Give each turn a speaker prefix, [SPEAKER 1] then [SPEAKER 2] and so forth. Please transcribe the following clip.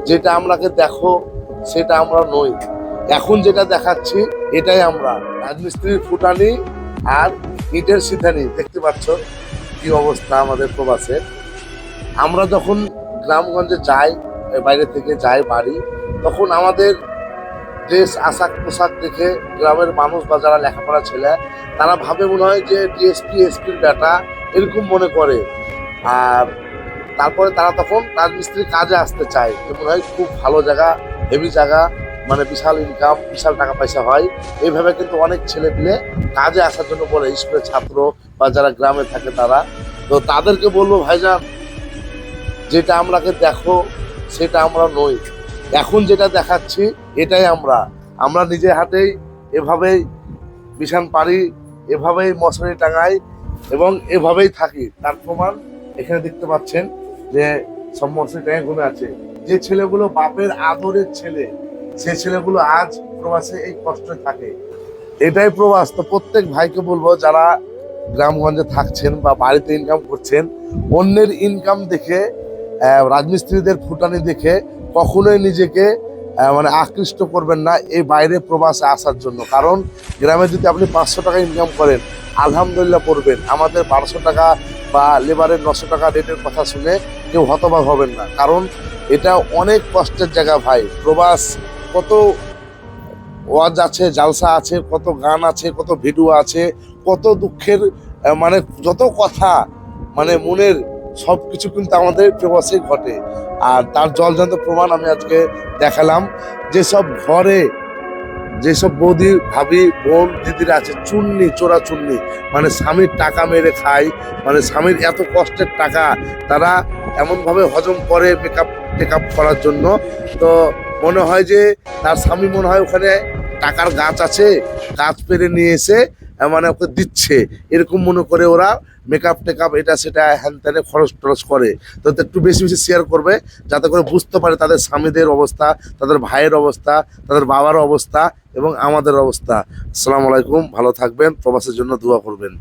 [SPEAKER 1] যেটা আমরাকে দেখো সেটা আমরা নই। এখন যেটা দেখাচ্ছি এটাই আমরা। রাজমিস্ত্রির ফুটানি আর ইটের সিথানি দেখতে পাচ্ছ কি অবস্থা আমাদের প্রবাসের। আমরা যখন গ্রামগঞ্জে যাই, বাইরে থেকে যাই বাড়ি, তখন আমাদের ড্রেস আশাক পোশাক দেখে গ্রামের মানুষ বা যারা লেখাপড়া ছেলে তারা ভাবে মনে হয় যে ডিএসপি এসপির বেটা, এরকম মনে করে। আর তারপরে তারা তখন রাজমিস্ত্রির কাজে আসতে চায়, যে মনে হয় খুব ভালো জায়গা, হেভি জায়গা, মানে বিশাল ইনকাম, বিশাল টাকা পয়সা হয়। এইভাবে কিন্তু অনেক ছেলে পেলে কাজে আসার জন্য বলে, স্কুলের ছাত্র বা যারা গ্রামে থাকে তারা। তো তাদেরকে বলবো, ভাইজান যেটা আমরাকে দেখো সেটা আমরা নই। এখন যেটা দেখাচ্ছি এটাই আমরা। আমরা নিজের হাতেই এভাবেই বিছান পারি, এভাবেই মশারি টাঙাই এবং এভাবেই থাকি। তার প্রমাণ এখানে দেখতে পাচ্ছেন যে সব মশারি টাঙায় ঘুমে আছে। যে ছেলেগুলো বাপের আদরের ছেলে, সেই ছেলেগুলো আজ প্রবাসে এই কষ্টে থাকে। এটাই প্রবাস। তো প্রত্যেক ভাইকে বলবো, যারা গ্রামগঞ্জে থাকছেন বা বাড়িতে ইনকাম করছেন, অন্যের ইনকাম দেখে, রাজমিস্ত্রিদের ফুটানি দেখে কখনোই নিজেকে মানে আকৃষ্ট করবেন না এই বাইরে প্রবাসে আসার জন্য। কারণ গ্রামে যদি আপনি 500 টাকা ইনকাম করেন, আলহামদুলিল্লাহ পড়বেন। আমাদের 1200 টাকা বা লেবারের 900 টাকা রেটের কথা শুনে কেউ হতবাক হবেন না, কারণ এটা অনেক কষ্টের জায়গা ভাই। প্রবাস কত ওয়াজ আছে, জালসা আছে, কত গান আছে, কত ভিডিও আছে, কত দুঃখের মানে যত কথা, মানে মনের সব কিছু কিন্তু আমাদের প্রবাসে ঘটে। আর তার জলজান্ত প্রমাণ আমি আজকে দেখালাম। যেসব ঘরে যেসব বৌদি ভাবি বোন দিদিরা আছে, চুন্নি চোরা চুন্নি, মানে স্বামীর টাকা মেরে খায়, মানে স্বামীর এত কষ্টের টাকা তারা এমনভাবে হজম করে মেকআপ টেকআপ করার জন্য। তো মনে হয় যে তার স্বামী মনে হয় ওখানে টাকার গাছ আছে, গাছ পেরে নিয়ে এসে মানে ওকে দিচ্ছে, এরকম মনে করে ওরা মেকআপ টেকআপ এটা সেটা হ্যান ত্যানে খরচ টরচ করে। তো একটু বেশি বেশি শেয়ার করবে, যাতে করে বুঝতে পারে তাদের স্বামীদের অবস্থা, তাদের ভাইয়ের অবস্থা, তাদের বাবার অবস্থা এবং আমাদের অবস্থা। আসসালামু আলাইকুম, ভালো থাকবেন, প্রবাসের জন্য দোয়া করবেন।